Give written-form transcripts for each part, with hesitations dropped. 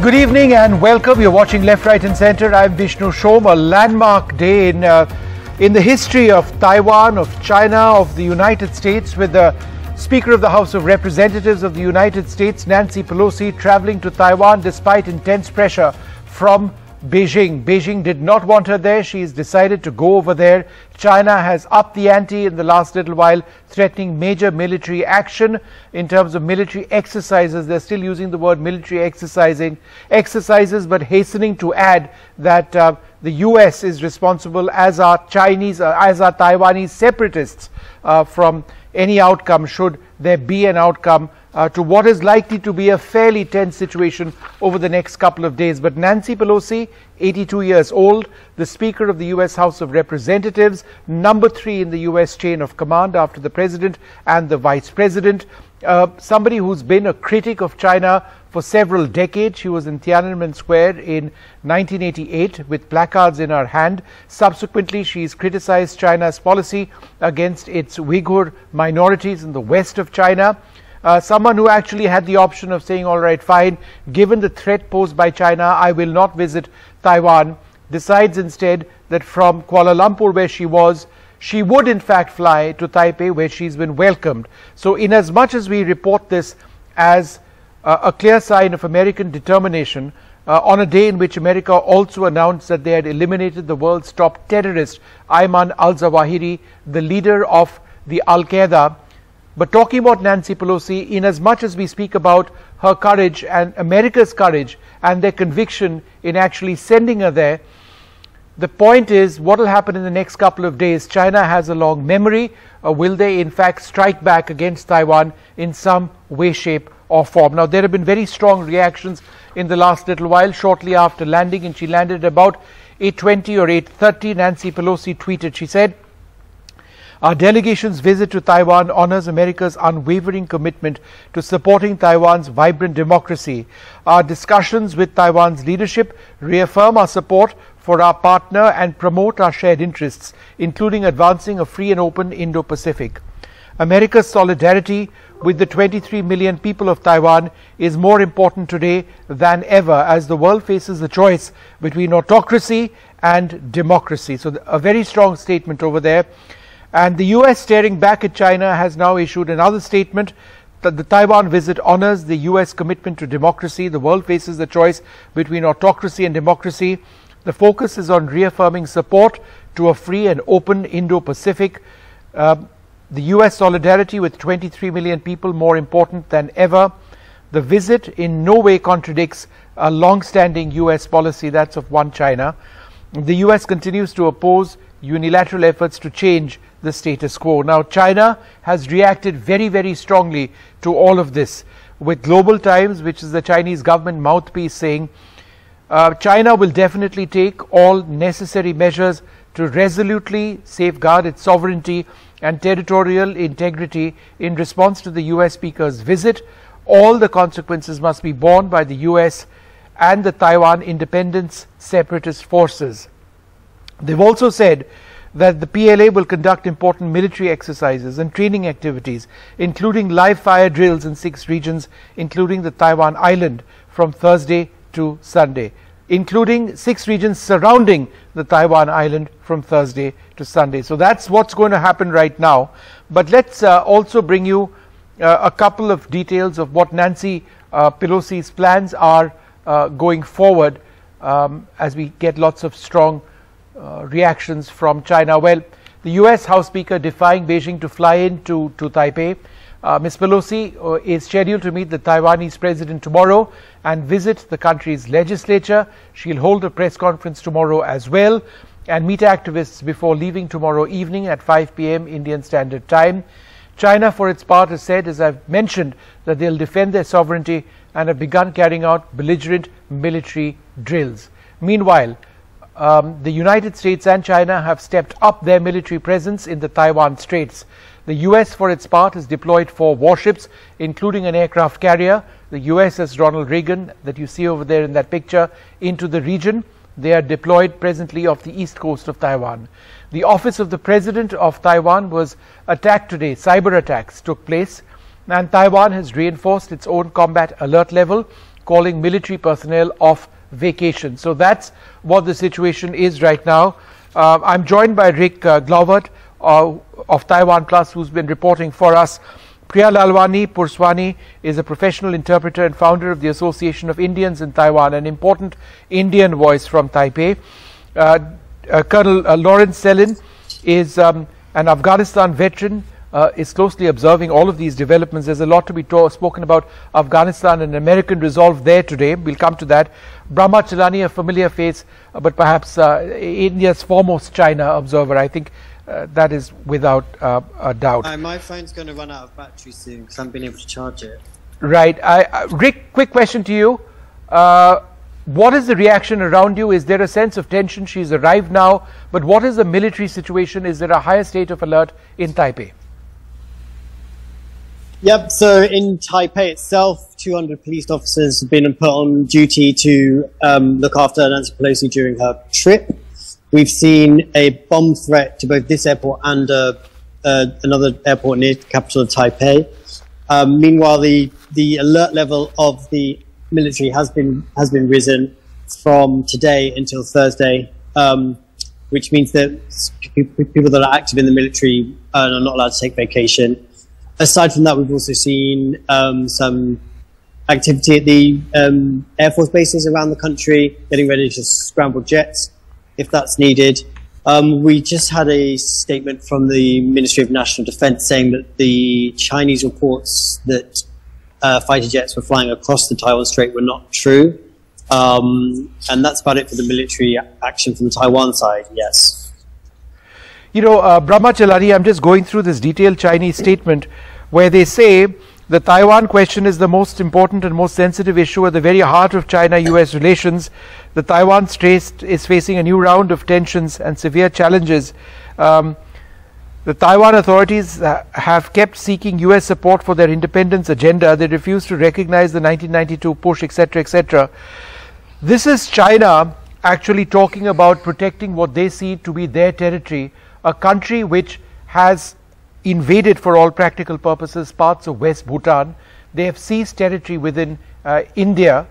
Good evening and welcome. You're watching Left, Right and Centre. I'm Vishnu Shom. A landmark day in the history of Taiwan, of China, of the United States, with the Speaker of the House of Representatives of the United States, Nancy Pelosi, travelling to Taiwan despite intense pressure from Beijing. Beijing did not want her there. She's decided to go over there. China has upped the ante in the last little while, threatening major military action in terms of military exercises. They're still using the word military exercises, but hastening to add that the US is responsible, as are Taiwanese separatists, from any outcome, should there be an outcome to what is likely to be a fairly tense situation over the next couple of days. But Nancy Pelosi, 82 years old, the Speaker of the US House of Representatives, number 3 in the US chain of command after the President and the Vice President, somebody who's been a critic of China for several decades. She was in Tiananmen Square in 1988 with placards in her hand. Subsequently, she's criticized China's policy against its Uyghur minorities in the west of China. Someone who actually had the option of saying, all right, fine, given the threat posed by China, I will not visit Taiwan, decides instead that from Kuala Lumpur, where she was, she would in fact fly to Taipei, where she's been welcomed. So in as much as we report this as a clear sign of American determination, on a day in which America also announced that they had eliminated the world's top terrorist, Ayman al-Zawahiri, the leader of the Al-Qaeda. But talking about Nancy Pelosi, in as much as we speak about her courage and America's courage and their conviction in actually sending her there, the point is what will happen in the next couple of days. China has a long memory. Will they in fact strike back against Taiwan in some way, shape or form? Now, there have been very strong reactions in the last little while. Shortly after landing, and she landed about 8:20 or 8:30, Nancy Pelosi tweeted, she said, "Our delegation's visit to Taiwan honors America's unwavering commitment to supporting Taiwan's vibrant democracy. Our discussions with Taiwan's leadership reaffirm our support for our partner and promote our shared interests, including advancing a free and open Indo-Pacific. America's solidarity with the 23 million people of Taiwan is more important today than ever as the world faces the choice between autocracy and democracy." So a very strong statement over there. And the US, staring back at China, has now issued another statement that the Taiwan visit honors the US commitment to democracy. The world faces the choice between autocracy and democracy. The focus is on reaffirming support to a free and open Indo-Pacific. The US solidarity with 23 million people more important than ever. The visit in no way contradicts a long-standing US policy, that's of one China. The US continues to oppose unilateral efforts to change the status quo. Now, China has reacted very, very strongly to all of this, with Global Times, which is the Chinese government mouthpiece, saying China will definitely take all necessary measures to resolutely safeguard its sovereignty and territorial integrity in response to the US Speaker's visit. All the consequences must be borne by the US and the Taiwan independence separatist forces. They've also said that the PLA will conduct important military exercises and training activities, including live fire drills in 6 regions, including the Taiwan Island, from Thursday to Sunday, including 6 regions surrounding the Taiwan Island from Thursday to Sunday. So that's what's going to happen right now. But let's also bring you a couple of details of what Nancy Pelosi's plans are going forward, as we get lots of strong reactions from China. Well, the US House Speaker defying Beijing to fly in to Taipei. Ms. Pelosi is scheduled to meet the Taiwanese President tomorrow and visit the country's legislature. She'll hold a press conference tomorrow as well and meet activists before leaving tomorrow evening at 5 p.m. Indian Standard Time. China, for its part, has said, as I've mentioned, that they'll defend their sovereignty and have begun carrying out belligerent military drills. Meanwhile, the United States and China have stepped up their military presence in the Taiwan Straits. The US, for its part, has deployed 4 warships, including an aircraft carrier. The USS Ronald Reagan, that you see over there in that picture, into the region. They are deployed presently off the east coast of Taiwan. The office of the President of Taiwan was attacked today. Cyber attacks took place, and Taiwan has reinforced its own combat alert level calling military personnel off vacation. So that's what the situation is right now. I'm joined by Rick Glaubert of Taiwan Plus, who's been reporting for us. Priya Lalwani Purswani is a professional interpreter and founder of the Association of Indians in Taiwan, an important Indian voice from Taipei. Colonel Lawrence Sellin is an Afghanistan veteran, is closely observing all of these developments. There's a lot to be spoken about Afghanistan and American resolve there today. We'll come to that. Brahma Chelani, a familiar face, but perhaps India's foremost China observer. I think that is without a doubt. My phone's going to run out of battery soon because I haven't been able to charge it. Right. Rick, quick question to you. What is the reaction around you? Is there a sense of tension? She's arrived now, but what is the military situation? Is there a higher state of alert in Taipei? Yep, so in Taipei itself, 200 police officers have been put on duty to look after Nancy Pelosi during her trip. We've seen a bomb threat to both this airport and another airport near the capital of Taipei. Meanwhile, the alert level of the military has been risen from today until Thursday, which means that people that are active in the military are not allowed to take vacation. Aside from that, we've also seen some activity at the Air Force bases around the country, getting ready to scramble jets if that's needed. We just had a statement from the Ministry of National Defense saying that the Chinese reports that fighter jets were flying across the Taiwan Strait were not true. And that's about it for the military action from the Taiwan side, yes. You know, Brahma Chelani, I'm just going through this detailed Chinese statement where they say the Taiwan question is the most important and most sensitive issue at the very heart of China-US relations. The Taiwan Strait is facing a new round of tensions and severe challenges. The Taiwan authorities have kept seeking US support for their independence agenda. They refuse to recognize the 1992 push, etc., etc. This is China actually talking about protecting what they see to be their territory, a country which has invaded for all practical purposes parts of West Bhutan. They have seized territory within India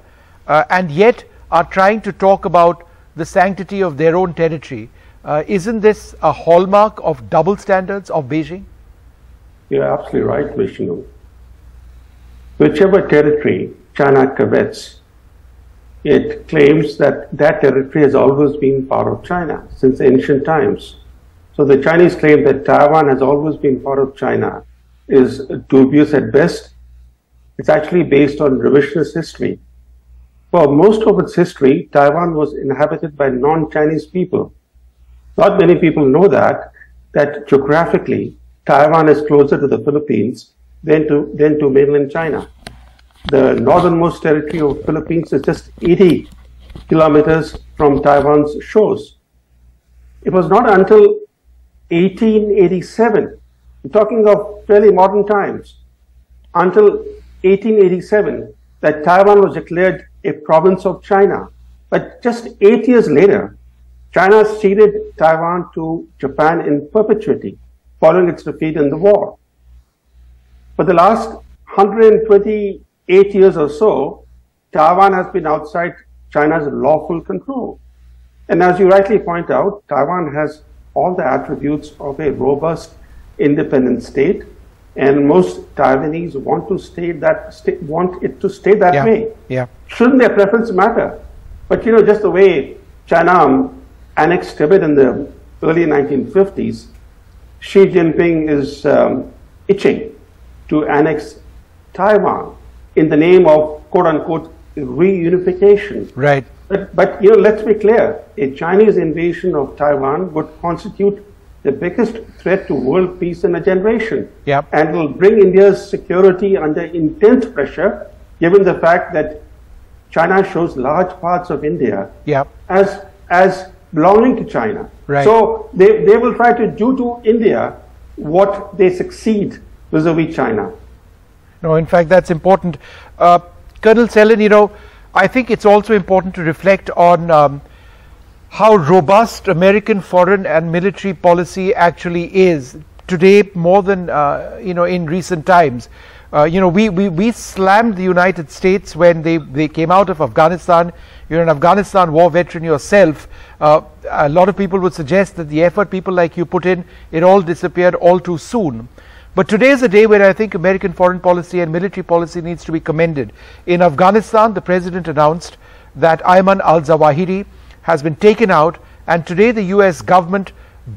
and yet are trying to talk about the sanctity of their own territory. Isn't this a hallmark of double standards of Beijing? You're absolutely right, Vishnu. Whichever territory China covets, it claims that that territory has always been part of China since ancient times. So the Chinese claim that Taiwan has always been part of China is dubious at best. It's actually based on revisionist history. For most of its history, Taiwan was inhabited by non-Chinese people. Not many people know that geographically, Taiwan is closer to the Philippines than to mainland China. The northernmost territory of the Philippines is just 80 kilometers from Taiwan's shores. It was not until 1887, we're talking of fairly modern times, until 1887 that Taiwan was declared a province of China. But just 8 years later, China ceded Taiwan to Japan in perpetuity, following its defeat in the war. For the last 128 years or so, Taiwan has been outside China's lawful control. And as you rightly point out, Taiwan has all the attributes of a robust, independent state, and most Taiwanese want it to stay that way. Yeah. Shouldn't their preference matter? But you know, just the way China annexed Tibet in the early 1950s, Xi Jinping is itching to annex Taiwan in the name of quote-unquote reunification. Right. But you know, let's be clear, a Chinese invasion of Taiwan would constitute the biggest threat to world peace in a generation. Yep. And will bring India's security under intense pressure, given the fact that China shows large parts of India yep. as belonging to China. Right. So they will try to do to India what they succeed vis-a-vis China. No, in fact, that's important. Colonel Sellin, you know, I think it's also important to reflect on how robust American foreign and military policy actually is today more than, you know, in recent times. We slammed the United States when they came out of Afghanistan. You're an Afghanistan war veteran yourself. A lot of people would suggest that the effort people like you put in, it all disappeared all too soon. But today is a day where I think American foreign policy and military policy needs to be commended. In Afghanistan, the president announced that Ayman al-Zawahiri has been taken out, and today the US government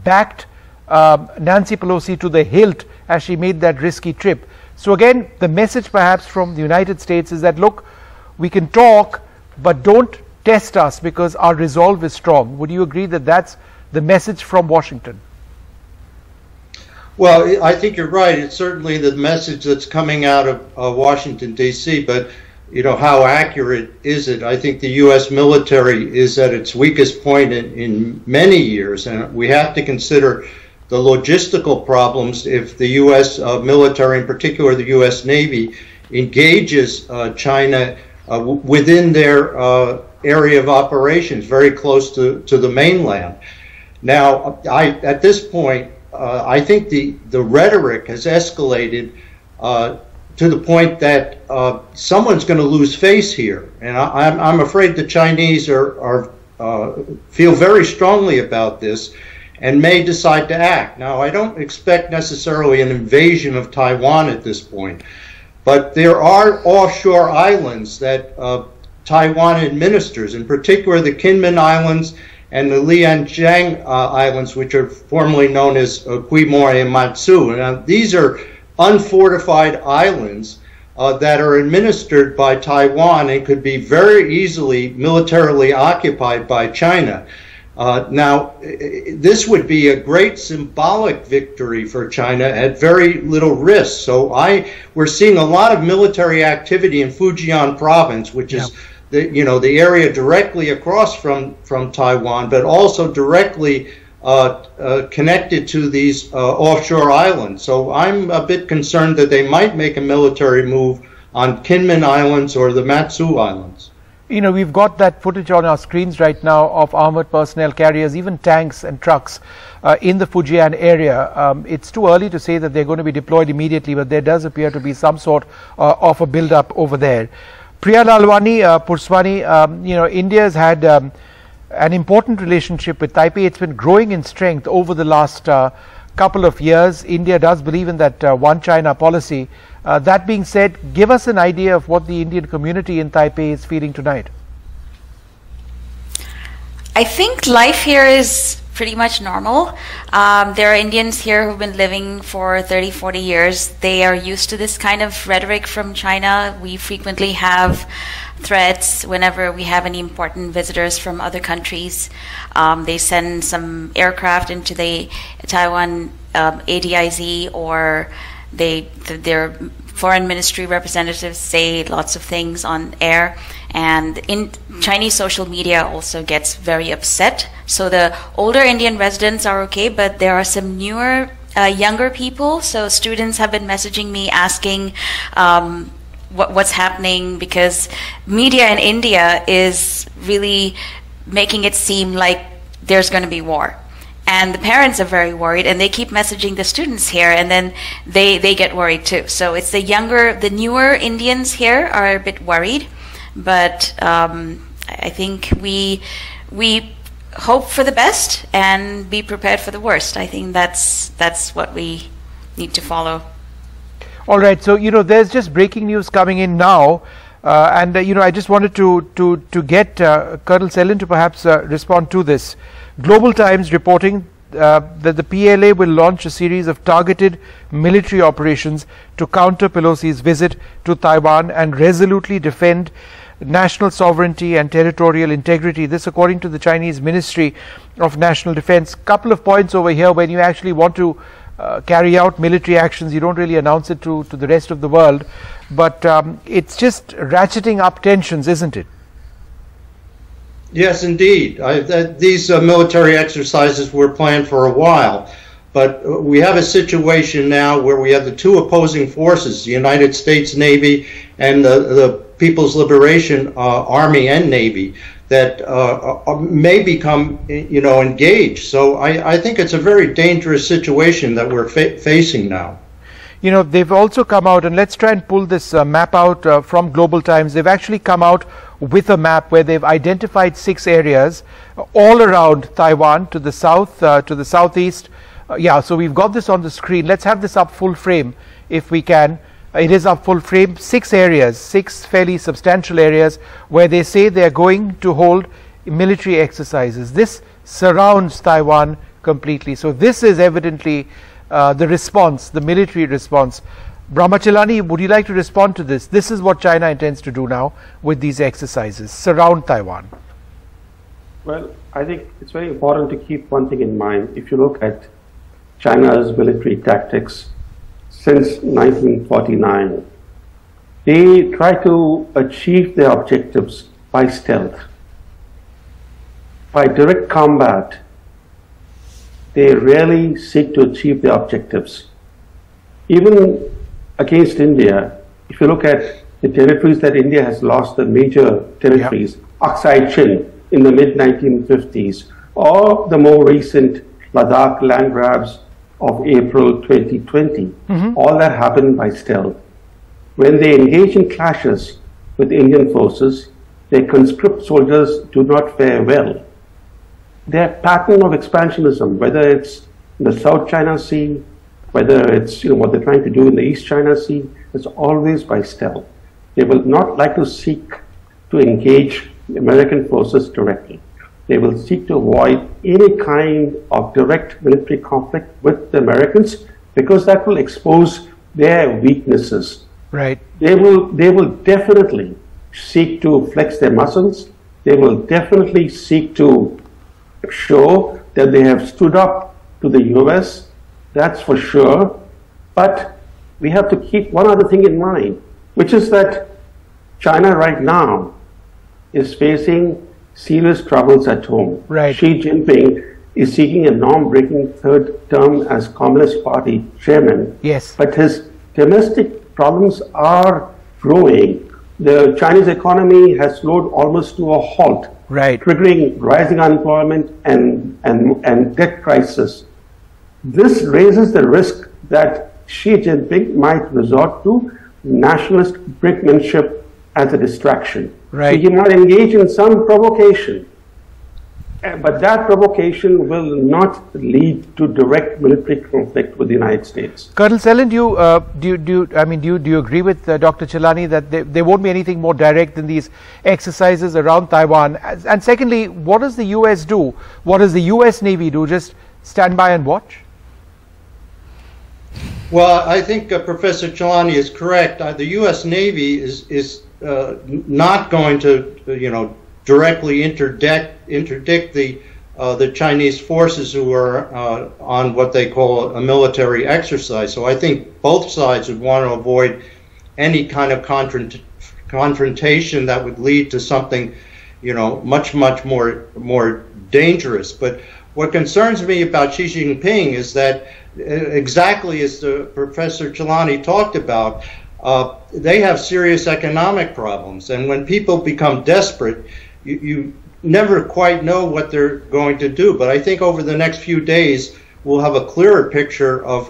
backed Nancy Pelosi to the hilt as she made that risky trip. So again, the message perhaps from the United States is that, look, we can talk, but don't test us because our resolve is strong. Would you agree that that's the message from Washington? Well, I think you're right. It's certainly the message that's coming out of Washington, D.C., but how accurate is it? I think the U.S. military is at its weakest point in many years, and we have to consider the logistical problems if the U.S. Military, in particular the U.S. Navy, engages China within their area of operations, very close to the mainland. Now, at this point, I think the rhetoric has escalated to the point that someone's going to lose face here, and I'm afraid the Chinese feel very strongly about this and may decide to act. Now, I don't expect necessarily an invasion of Taiwan at this point, but there are offshore islands that Taiwan administers, in particular the Kinmen Islands and the Lianjiang Islands, which are formerly known as Quemoy and Matsu. Now, these are unfortified islands that are administered by Taiwan and could be very easily militarily occupied by China. Now, this would be a great symbolic victory for China at very little risk. So we're seeing a lot of military activity in Fujian province, which is the area directly across from Taiwan, but also directly connected to these offshore islands. So I'm a bit concerned that they might make a military move on Kinmen Islands or the Matsu Islands. We've got that footage on our screens right now of armored personnel carriers, even tanks and trucks in the Fujian area. It's too early to say that they're going to be deployed immediately, but there does appear to be some sort of a build-up over there. Priya Lalwani, Purswani, India has had an important relationship with Taipei. It's been growing in strength over the last couple of years. India does believe in that one China policy. That being said, give us an idea of what the Indian community in Taipei is feeling tonight. I think life here is pretty much normal. There are Indians here who've been living for 30, 40 years. They are used to this kind of rhetoric from China. We frequently have threats whenever we have any important visitors from other countries. They send some aircraft into the Taiwan ADIZ, or their foreign ministry representatives say lots of things on air, and in Chinese social media also gets very upset. So the older Indian residents are okay, but there are some newer, younger people. So students have been messaging me asking what's happening, because media in India is really making it seem like there's going to be war. And the parents are very worried, and they keep messaging the students here, and then they get worried too. So it's the newer Indians here are a bit worried, but I think we hope for the best and be prepared for the worst. I think that's what we need to follow. All right, so there's just breaking news coming in now, and I just wanted to get Colonel Sellin to perhaps respond to this. Global Times reporting that the PLA will launch a series of targeted military operations to counter Pelosi's visit to Taiwan and resolutely defend national sovereignty and territorial integrity. This according to the Chinese Ministry of National Defense. Couple of points over here. When you actually want to carry out military actions, you don't really announce it to the rest of the world, but it's just ratcheting up tensions, isn't it? Yes, indeed. These military exercises were planned for a while, but we have a situation now where we have the two opposing forces, the United States Navy and the People's Liberation Army and Navy, that may become, engaged. So I think it's a very dangerous situation that we're facing now. you know, they've also come out, and let's try and pull this map out from Global Times. They've actually come out with a map where they've identified 6 areas all around Taiwan, to the south, to the southeast. Yeah, so we've got this on the screen. Let's have this up full frame if we can. It is up full frame. 6 areas, 6 fairly substantial areas where they say they're going to hold military exercises. This surrounds Taiwan completely. So this is evidently the response, the military response. Brahmachalani, would you like to respond to this? This is what China intends to do now with these exercises, surround Taiwan. Well, I think it's very important to keep one thing in mind. If you look at China's military tactics since 1949, they try to achieve their objectives by stealth. By direct combat, they rarely seek to achieve their objectives. Even against India, if you look at the territories that India has lost, the major territories, Aksai Chin in the mid-1950s, or the more recent Ladakh land grabs of April 2020, all that happened by stealth. When they engage in clashes with Indian forces, their conscript soldiers do not fare well. Their pattern of expansionism, whether it's in the South China Sea, whether it's what they're trying to do in the East China Sea, is always by stealth. They will not like to seek to engage American forces directly. They will seek to avoid any kind of direct military conflict with the Americans because that will expose their weaknesses. Right. They will definitely seek to flex their muscles. They will definitely seek to show that they have stood up to the US. That's for sure. But we have to keep one other thing in mind, which is that China right now is facing serious troubles at home. Right. Xi Jinping is seeking a norm-breaking third term as Communist Party chairman. Yes. But his domestic problems are growing. The Chinese economy has slowed almost to a halt, right, triggering rising unemployment and debt crisis. This raises the risk that Xi Jinping might resort to nationalist brinkmanship as a distraction. Right. So he might engage in some provocation, but that provocation will not lead to direct military conflict with the United States. Colonel Sellen, do you agree with Dr. Chelani that there won't be anything more direct than these exercises around Taiwan? And secondly, what does the US do? What does the US Navy do? Just stand by and watch? Well, I think Professor Chelani is correct. The U.S. Navy is not going to, directly interdict the Chinese forces who are on what they call a military exercise. So I think both sides would want to avoid any kind of confrontation that would lead to something, much more dangerous. But what concerns me about Xi Jinping is that, exactly as Professor Chelani talked about, they have serious economic problems, and when people become desperate, you never quite know what they're going to do. But I think over the next few days we'll have a clearer picture of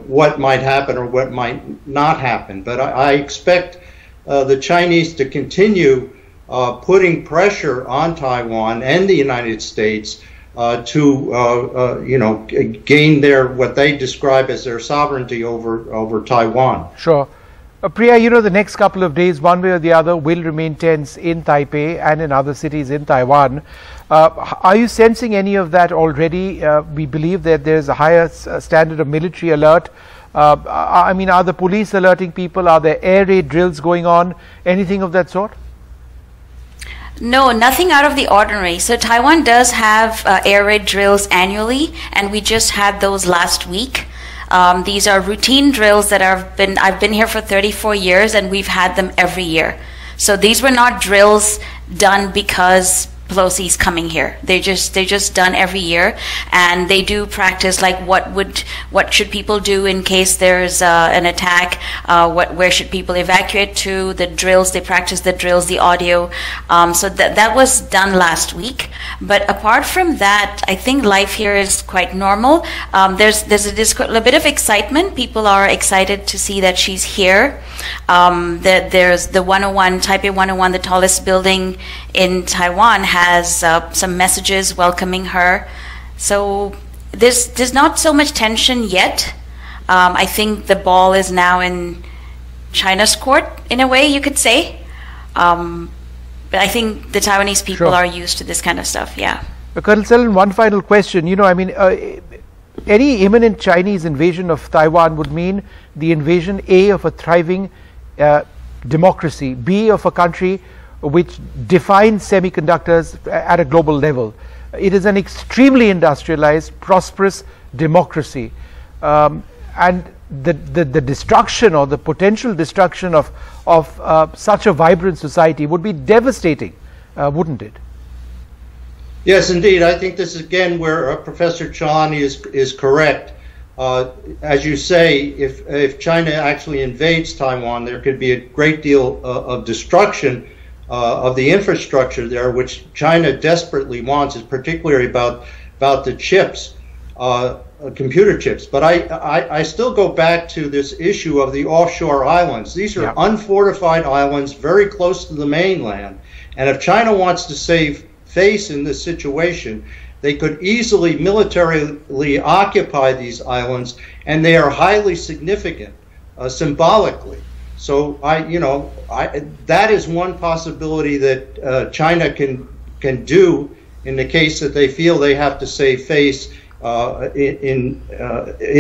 what might happen or what might not happen. But I expect the Chinese to continue putting pressure on Taiwan and the United States to gain what they describe as their sovereignty over Taiwan. Sure. Priya, the next couple of days, one way or the other, will remain tense in Taipei and in other cities in Taiwan. Are you sensing any of that already? We believe that there's a higher standard of military alert. Are the police alerting people? Are there air raid drills going on? Anything of that sort? No, nothing out of the ordinary. So Taiwan does have air raid drills annually, and we just had those last week. These are routine drills that I've been here for 34 years, and we've had them every year. So these were not drills done because Pelosi's coming here. They're just done every year, and they do practice like what should people do in case there's an attack, where should people evacuate to, the drills. They practice the drills, the audio. So that was done last week. But apart from that, I think life here is quite normal. There's a bit of excitement. People are excited to see that she's here. There's the 101, Taipei 101, the tallest building in Taiwan, has some messages welcoming her. So there's not so much tension yet. I think the ball is now in China's court, in a way you could say. But I think the Taiwanese people are used to this kind of stuff, yeah. Colonel Sellen, one final question. You know, I mean, any imminent Chinese invasion of Taiwan would mean the invasion, A, of a thriving democracy, B, of a country which defines semiconductors at a global level. It is an extremely industrialized, prosperous democracy. And the destruction or the potential destruction of such a vibrant society would be devastating, wouldn't it? Yes, indeed. I think this is again where Professor Chalani is correct. As you say, if China actually invades Taiwan, there could be a great deal of destruction of the infrastructure there, which China desperately wants, is particularly about the chips, computer chips. But I still go back to this issue of the offshore islands. These are unfortified islands very close to the mainland. And if China wants to save face in this situation, they could easily militarily occupy these islands, and they are highly significant symbolically. So that is one possibility that China can do in the case that they feel they have to save face in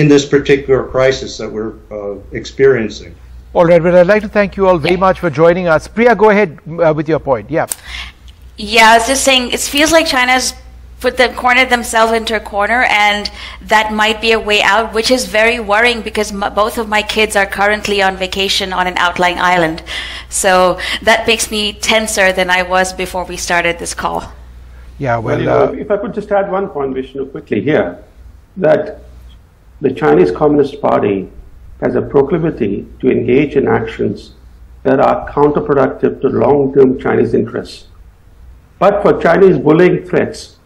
this particular crisis that we're experiencing. All right, but I'd like to thank you all very much for joining us. Priya, go ahead with your point. Yeah. Yeah, I was just saying, it feels like China's cornered themselves into a corner, and that might be a way out, which is very worrying because both of my kids are currently on vacation on an outlying island. So that makes me tenser than I was before we started this call. Yeah, well, if I could just add one point, Vishnu, quickly here, that the Chinese Communist Party has a proclivity to engage in actions that are counterproductive to long-term Chinese interests. But for Chinese bullying threats,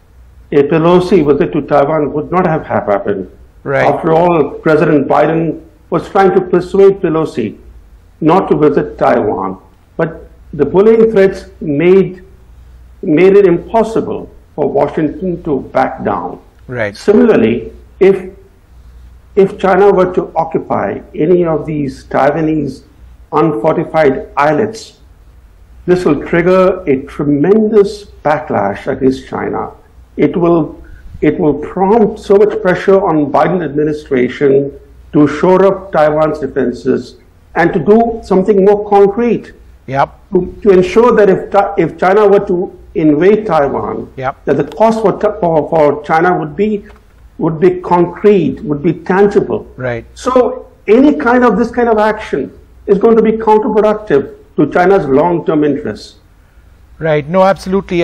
a Pelosi visit to Taiwan would not have happened. Right. After all, President Biden was trying to persuade Pelosi not to visit Taiwan. But the bullying threats made it impossible for Washington to back down. Right. Similarly, if China were to occupy any of these Taiwanese unfortified islets, this will trigger a tremendous backlash against China. It will prompt so much pressure on Biden administration to shore up Taiwan's defenses and to do something more concrete. Yep. To ensure that if China were to invade Taiwan, yep, that the cost for China would be concrete, would be tangible. Right. So any kind of this kind of action is going to be counterproductive to China's long-term interests. Right. No, absolutely.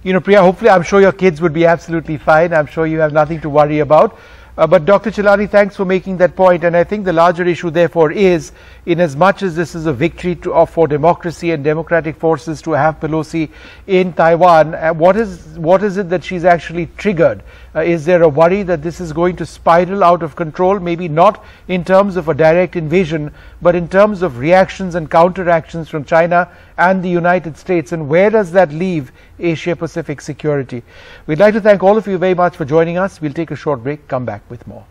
You know, Priya, hopefully, I'm sure your kids would be absolutely fine. I'm sure you have nothing to worry about. But Dr. Chalani, thanks for making that point. And I think the larger issue, therefore, is, in as much as this is a victory for democracy and democratic forces to have Pelosi in Taiwan, what is it that she's actually triggered? Is there a worry that this is going to spiral out of control? Maybe not in terms of a direct invasion, but in terms of reactions and counteractions from China and the United States. And where does that leave Asia-Pacific security? We'd like to thank all of you very much for joining us. We'll take a short break, come back with more.